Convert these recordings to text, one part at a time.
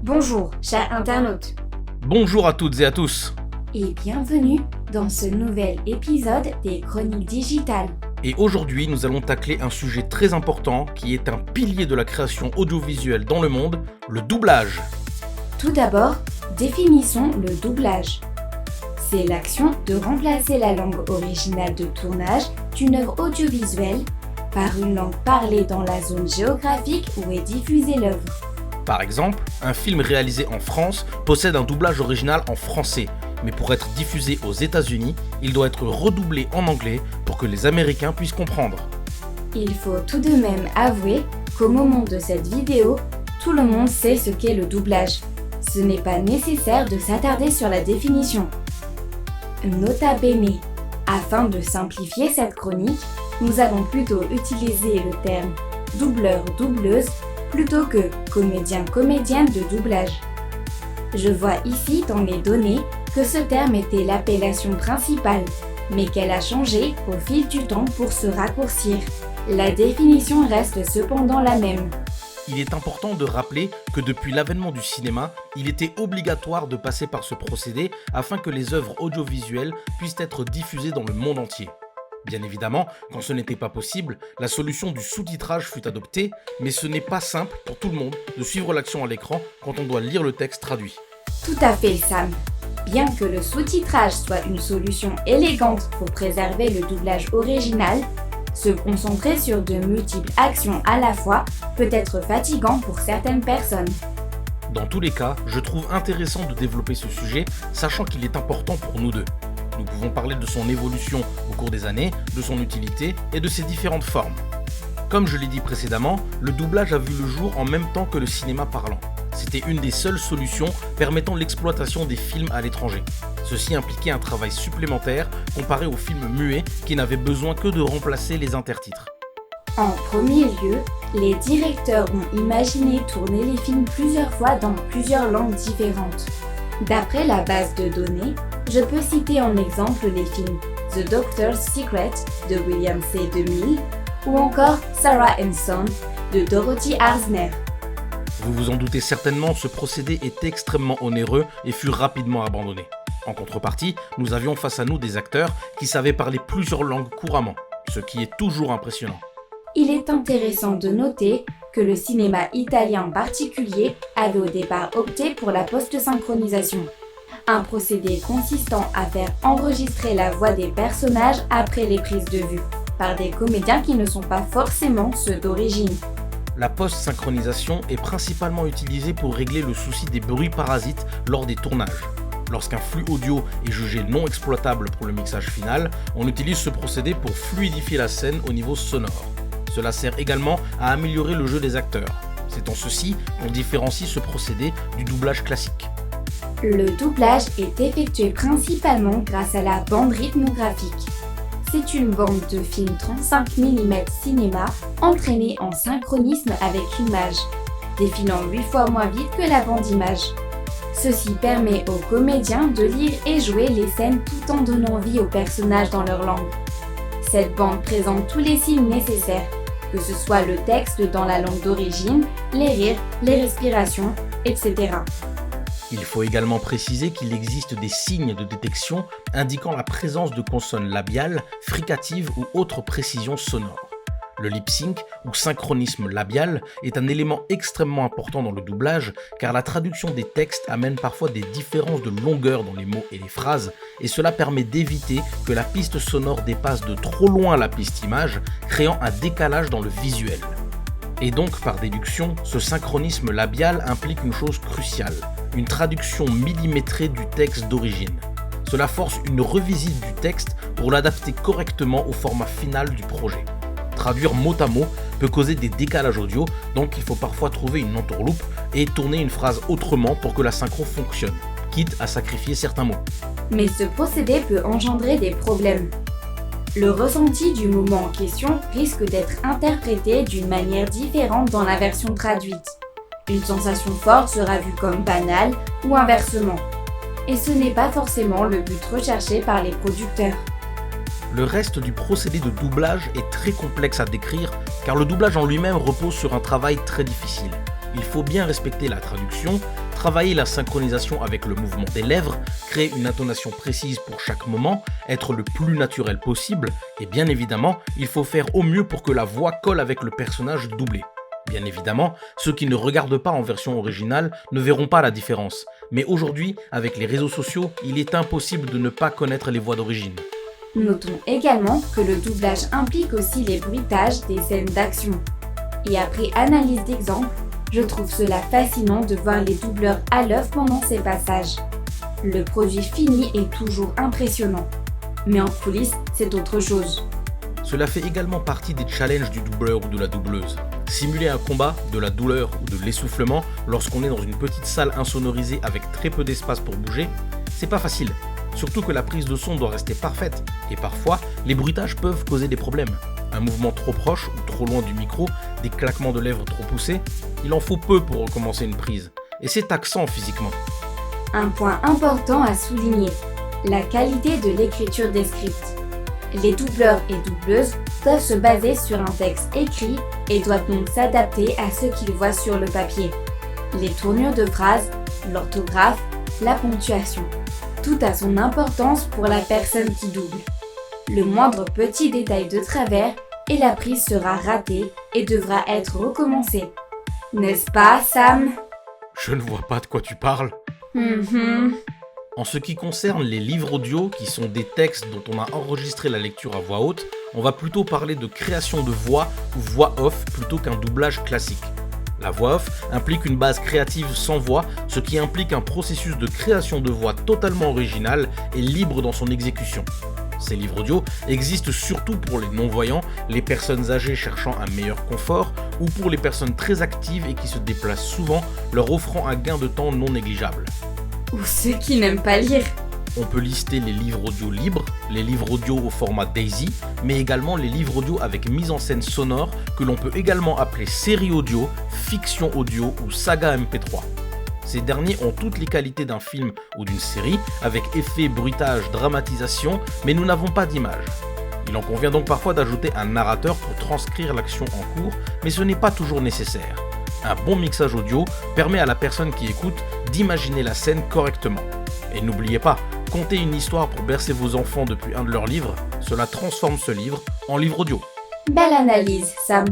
Bonjour, chers internautes, Bonjour à toutes et à tous. et bienvenue dans ce nouvel épisode des Chroniques Digitales. Et aujourd'hui, nous allons tacler un sujet très important qui est un pilier de la création audiovisuelle dans le monde, le doublage. Tout d'abord, définissons le doublage. C'est l'action de remplacer la langue originale de tournage d'une œuvre audiovisuelle par une langue parlée dans la zone géographique où est diffusée l'œuvre. Par exemple, un film réalisé en France possède un doublage original en français, mais pour être diffusé aux États-Unis, il doit être redoublé en anglais pour que les Américains puissent comprendre. Il faut tout de même avouer qu'au moment de cette vidéo, tout le monde sait ce qu'est le doublage. Ce n'est pas nécessaire de s'attarder sur la définition. Nota bene, afin de simplifier cette chronique, nous allons plutôt utiliser le terme doubleur-doubleuse plutôt que comédien-comédienne de doublage. Je vois ici dans les données que ce terme était l'appellation principale, mais qu'elle a changé au fil du temps pour se raccourcir. La définition reste cependant la même. Il est important de rappeler que depuis l'avènement du cinéma, il était obligatoire de passer par ce procédé afin que les œuvres audiovisuelles puissent être diffusées dans le monde entier. Bien évidemment, quand ce n'était pas possible, la solution du sous-titrage fut adoptée, mais ce n'est pas simple pour tout le monde de suivre l'action à l'écran quand on doit lire le texte traduit. Tout à fait, Sam. Bien que le sous-titrage soit une solution élégante pour préserver le doublage original, se concentrer sur de multiples actions à la fois peut être fatigant pour certaines personnes. Dans tous les cas, je trouve intéressant de développer ce sujet, sachant qu'il est important pour nous deux. Nous pouvons parler de son évolution au cours des années, de son utilité et de ses différentes formes. Comme je l'ai dit précédemment, le doublage a vu le jour en même temps que le cinéma parlant. C'était une des seules solutions permettant l'exploitation des films à l'étranger. Ceci impliquait un travail supplémentaire comparé aux films muets qui n'avaient besoin que de remplacer les intertitres. En premier lieu, les directeurs ont imaginé tourner les films plusieurs fois dans plusieurs langues différentes. D'après la base de données, je peux citer en exemple les films The Doctor's Secret de William C. 2000 ou encore Sarah and Son de Dorothy Arzner. Vous vous en doutez certainement, ce procédé est extrêmement onéreux et fut rapidement abandonné. En contrepartie, nous avions face à nous des acteurs qui savaient parler plusieurs langues couramment, ce qui est toujours impressionnant. Il est intéressant de noter que le cinéma italien en particulier avait au départ opté pour la post-synchronisation, un procédé consistant à faire enregistrer la voix des personnages après les prises de vue, par des comédiens qui ne sont pas forcément ceux d'origine. La post-synchronisation est principalement utilisée pour régler le souci des bruits parasites lors des tournages. Lorsqu'un flux audio est jugé non exploitable pour le mixage final, on utilise ce procédé pour fluidifier la scène au niveau sonore. Cela sert également à améliorer le jeu des acteurs. C'est en ceci qu'on différencie ce procédé du doublage classique. Le doublage est effectué principalement grâce à la bande rythmographique. C'est une bande de film 35 mm cinéma entraînée en synchronisme avec l'image, défilant 8 fois moins vite que la bande image. Ceci permet aux comédiens de lire et jouer les scènes tout en donnant vie aux personnages dans leur langue. Cette bande présente tous les signes nécessaires, que ce soit le texte dans la langue d'origine, les rires, les respirations, etc. Il faut également préciser qu'il existe des signes de détection indiquant la présence de consonnes labiales, fricatives ou autres précisions sonores. Le lip-sync ou synchronisme labial est un élément extrêmement important dans le doublage car la traduction des textes amène parfois des différences de longueur dans les mots et les phrases et cela permet d'éviter que la piste sonore dépasse de trop loin la piste image, créant un décalage dans le visuel. Et donc, par déduction, ce synchronisme labial implique une chose cruciale, une traduction millimétrée du texte d'origine. Cela force une revisite du texte pour l'adapter correctement au format final du projet. Traduire mot à mot peut causer des décalages audio, donc il faut parfois trouver une entourloupe et tourner une phrase autrement pour que la synchro fonctionne, quitte à sacrifier certains mots. Mais ce procédé peut engendrer des problèmes. Le ressenti du moment en question risque d'être interprété d'une manière différente dans la version traduite. Une sensation forte sera vue comme banale ou inversement. Et ce n'est pas forcément le but recherché par les producteurs. Le reste du procédé de doublage est très complexe à décrire car le doublage en lui-même repose sur un travail très difficile. Il faut bien respecter la traduction, Travailler la synchronisation avec le mouvement des lèvres, créer une intonation précise pour chaque moment, être le plus naturel possible, et bien évidemment, il faut faire au mieux pour que la voix colle avec le personnage doublé. Bien évidemment, ceux qui ne regardent pas en version originale ne verront pas la différence, mais aujourd'hui, avec les réseaux sociaux, il est impossible de ne pas connaître les voix d'origine. Notons également que le doublage implique aussi les bruitages des scènes d'action. Et après analyse d'exemple, je trouve cela fascinant de voir les doubleurs à l'œuvre pendant ces passages. Le produit fini est toujours impressionnant. Mais en coulisses, c'est autre chose. Cela fait également partie des challenges du doubleur ou de la doubleuse. Simuler un combat, de la douleur ou de l'essoufflement lorsqu'on est dans une petite salle insonorisée avec très peu d'espace pour bouger, c'est pas facile. Surtout que la prise de son doit rester parfaite et parfois, les bruitages peuvent causer des problèmes. Un mouvement trop proche ou trop loin du micro, des claquements de lèvres trop poussés, il en faut peu pour recommencer une prise. Et c'est taxant physiquement. Un point important à souligner, la qualité de l'écriture des scripts. Les doubleurs et doubleuses doivent se baser sur un texte écrit et doivent donc s'adapter à ce qu'ils voient sur le papier. Les tournures de phrases, l'orthographe, la ponctuation. Tout a son importance pour la personne qui double. Le moindre petit détail de travers et la prise sera ratée et devra être recommencée. N'est-ce pas, Sam? Je ne vois pas de quoi tu parles. En ce qui concerne les livres audio, qui sont des textes dont on a enregistré la lecture à voix haute, on va plutôt parler de création de voix ou voix off plutôt qu'un doublage classique. La voix off implique une base créative sans voix, ce qui implique un processus de création de voix totalement original et libre dans son exécution. Ces livres audio existent surtout pour les non-voyants, les personnes âgées cherchant un meilleur confort ou pour les personnes très actives et qui se déplacent souvent, leur offrant un gain de temps non négligeable. Ou ceux qui n'aiment pas lire. On peut lister les livres audio libres, les livres audio au format DAISY, mais également les livres audio avec mise en scène sonore que l'on peut également appeler série audio, fiction audio ou saga MP3. Ces derniers ont toutes les qualités d'un film ou d'une série, avec effets, bruitage, dramatisation, mais nous n'avons pas d'image. Il en convient donc parfois d'ajouter un narrateur pour transcrire l'action en cours, mais ce n'est pas toujours nécessaire. Un bon mixage audio permet à la personne qui écoute d'imaginer la scène correctement. Et n'oubliez pas, conter une histoire pour bercer vos enfants depuis un de leurs livres, cela transforme ce livre en livre audio. Belle analyse, Sam.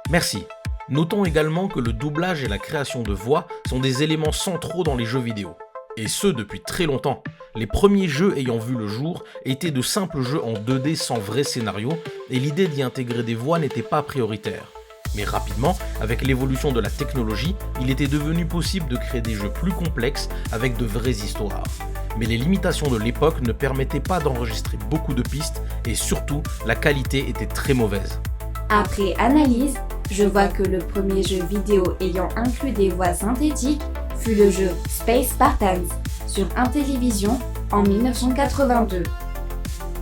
Merci. Notons également que le doublage et la création de voix sont des éléments centraux dans les jeux vidéo. Et ce depuis très longtemps. Les premiers jeux ayant vu le jour étaient de simples jeux en 2D sans vrai scénario, et l'idée d'y intégrer des voix n'était pas prioritaire. Mais rapidement, avec l'évolution de la technologie, il était devenu possible de créer des jeux plus complexes avec de vraies histoires. Mais les limitations de l'époque ne permettaient pas d'enregistrer beaucoup de pistes et surtout, la qualité était très mauvaise. Après analyse, je vois que le premier jeu vidéo ayant inclus des voix synthétiques fut le jeu Space Spartans sur Intellivision en 1982.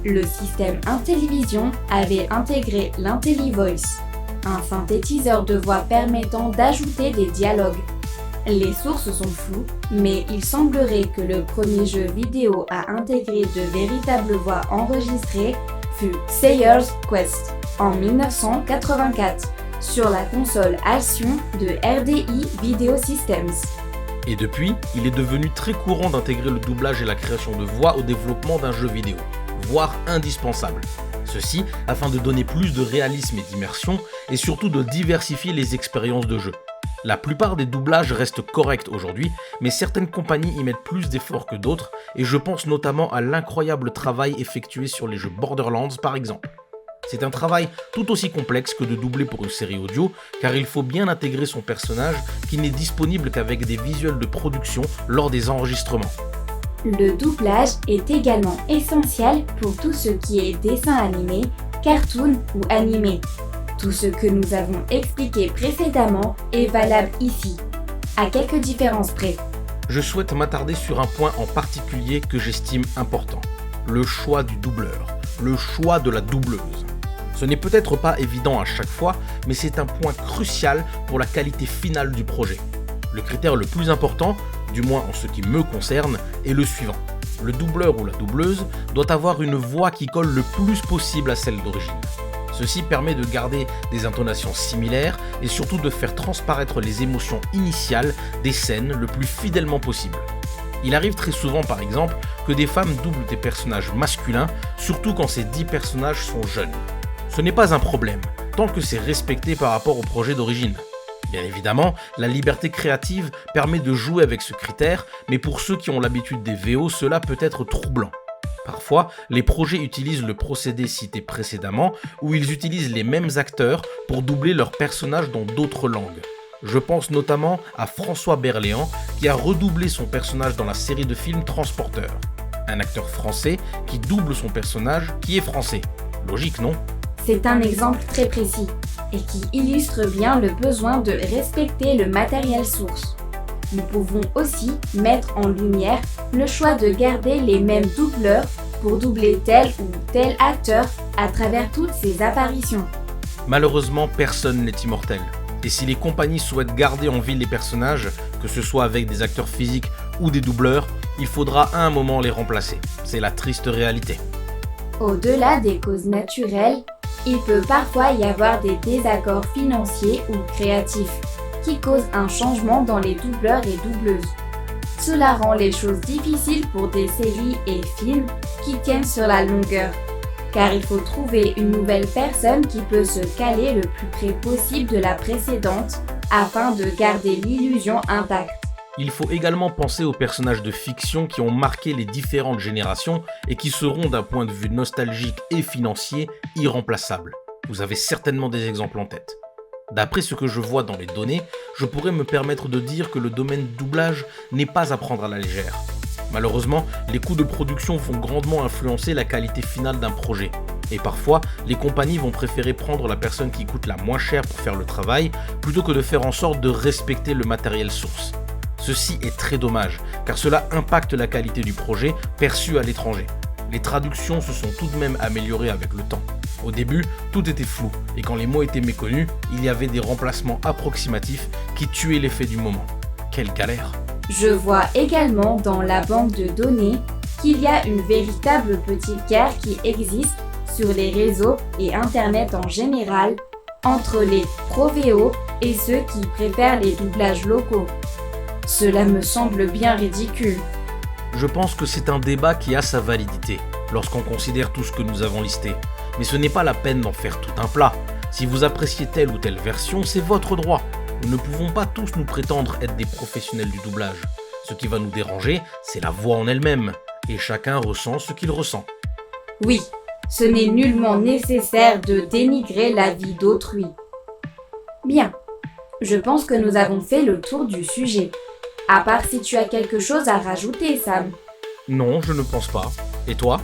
Le système Intellivision avait intégré l'IntelliVoice, un synthétiseur de voix permettant d'ajouter des dialogues. Les sources sont floues, mais il semblerait que le premier jeu vidéo à intégrer de véritables voix enregistrées fut Sayers Quest en 1984 sur la console Alcyon de RDI Video Systems. Et depuis, il est devenu très courant d'intégrer le doublage et la création de voix au développement d'un jeu vidéo, voire indispensable. Ceci afin de donner plus de réalisme et d'immersion et surtout de diversifier les expériences de jeu. La plupart des doublages restent corrects aujourd'hui, mais certaines compagnies y mettent plus d'efforts que d'autres et je pense notamment à l'incroyable travail effectué sur les jeux Borderlands par exemple. C'est un travail tout aussi complexe que de doubler pour une série audio, car il faut bien intégrer son personnage qui n'est disponible qu'avec des visuels de production lors des enregistrements. Le doublage est également essentiel pour tout ce qui est dessin animé, cartoon ou animé. Tout ce que nous avons expliqué précédemment est valable ici, à quelques différences près. Je souhaite m'attarder sur un point en particulier que j'estime important, le choix du doubleur, le choix de la doubleuse. Ce n'est peut-être pas évident à chaque fois, mais c'est un point crucial pour la qualité finale du projet. Le critère le plus important, du moins en ce qui me concerne, est le suivant. Le doubleur ou la doubleuse doit avoir une voix qui colle le plus possible à celle d'origine. Ceci permet de garder des intonations similaires et surtout de faire transparaître les émotions initiales des scènes le plus fidèlement possible. Il arrive très souvent par exemple que des femmes doublent des personnages masculins, surtout quand ces 10 personnages sont jeunes. Ce n'est pas un problème, tant que c'est respecté par rapport au projet d'origine. Bien évidemment, la liberté créative permet de jouer avec ce critère, mais pour ceux qui ont l'habitude des VO, cela peut être troublant. Parfois, les projets utilisent le procédé cité précédemment, où ils utilisent les mêmes acteurs pour doubler leurs personnages dans d'autres langues. Je pense notamment à François Berléand, qui a redoublé son personnage dans la série de films Transporteur. Un acteur français qui double son personnage qui est français. Logique, non ? C'est un exemple très précis et qui illustre bien le besoin de respecter le matériel source. Nous pouvons aussi mettre en lumière le choix de garder les mêmes doubleurs pour doubler tel ou tel acteur à travers toutes ses apparitions. Malheureusement, personne n'est immortel. Et si les compagnies souhaitent garder en vie les personnages, que ce soit avec des acteurs physiques ou des doubleurs, il faudra à un moment les remplacer. C'est la triste réalité. Au-delà des causes naturelles, il peut parfois y avoir des désaccords financiers ou créatifs qui causent un changement dans les doubleurs et doubleuses. Cela rend les choses difficiles pour des séries et films qui tiennent sur la longueur, car il faut trouver une nouvelle personne qui peut se caler le plus près possible de la précédente afin de garder l'illusion intacte. Il faut également penser aux personnages de fiction qui ont marqué les différentes générations et qui seront d'un point de vue nostalgique et financier irremplaçables. Vous avez certainement des exemples en tête. D'après ce que je vois dans les données, je pourrais me permettre de dire que le domaine du doublage n'est pas à prendre à la légère. Malheureusement, les coûts de production vont grandement influencer la qualité finale d'un projet. Et parfois, les compagnies vont préférer prendre la personne qui coûte la moins cher pour faire le travail, plutôt que de faire en sorte de respecter le matériel source. Ceci est très dommage, car cela impacte la qualité du projet perçu à l'étranger. Les traductions se sont tout de même améliorées avec le temps. Au début, tout était flou, et quand les mots étaient méconnus, il y avait des remplacements approximatifs qui tuaient l'effet du moment. Quelle galère! Je vois également dans la banque de données qu'il y a une véritable petite guerre qui existe sur les réseaux et Internet en général entre les pro-VO et ceux qui préfèrent les doublages locaux. Cela me semble bien ridicule. Je pense que c'est un débat qui a sa validité, lorsqu'on considère tout ce que nous avons listé. Mais ce n'est pas la peine d'en faire tout un plat. Si vous appréciez telle ou telle version, c'est votre droit. Nous ne pouvons pas tous nous prétendre être des professionnels du doublage. Ce qui va nous déranger, c'est la voix en elle-même, et chacun ressent ce qu'il ressent. Oui, ce n'est nullement nécessaire de dénigrer la vie d'autrui. Bien, je pense que nous avons fait le tour du sujet. À part si tu as quelque chose à rajouter, Sam. Non, je ne pense pas. Et toi ?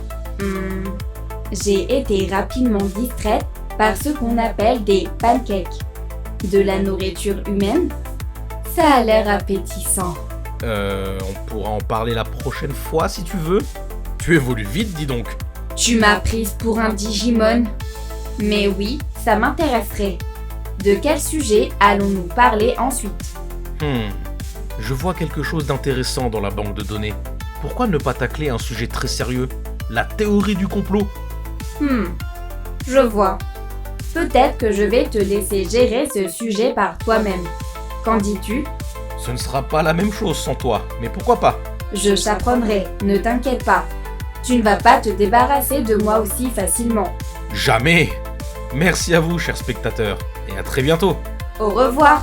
J'ai été rapidement distraite par ce qu'on appelle des pancakes. De la nourriture humaine ? Ça a l'air appétissant. On pourra en parler la prochaine fois si tu veux. Tu évolues vite, dis donc. Tu m'as prise pour un Digimon. Mais oui, ça m'intéresserait. De quel sujet allons-nous parler ensuite ? Je vois quelque chose d'intéressant dans la banque de données. Pourquoi ne pas tacler un sujet très sérieux ? La théorie du complot ? Je vois. Peut-être que je vais te laisser gérer ce sujet par toi-même. Qu'en dis-tu ? Ce ne sera pas la même chose sans toi, mais pourquoi pas ? Je chaperonnerai, ne t'inquiète pas. Tu ne vas pas te débarrasser de moi aussi facilement. Jamais ! Merci à vous, chers spectateurs, et à très bientôt. Au revoir.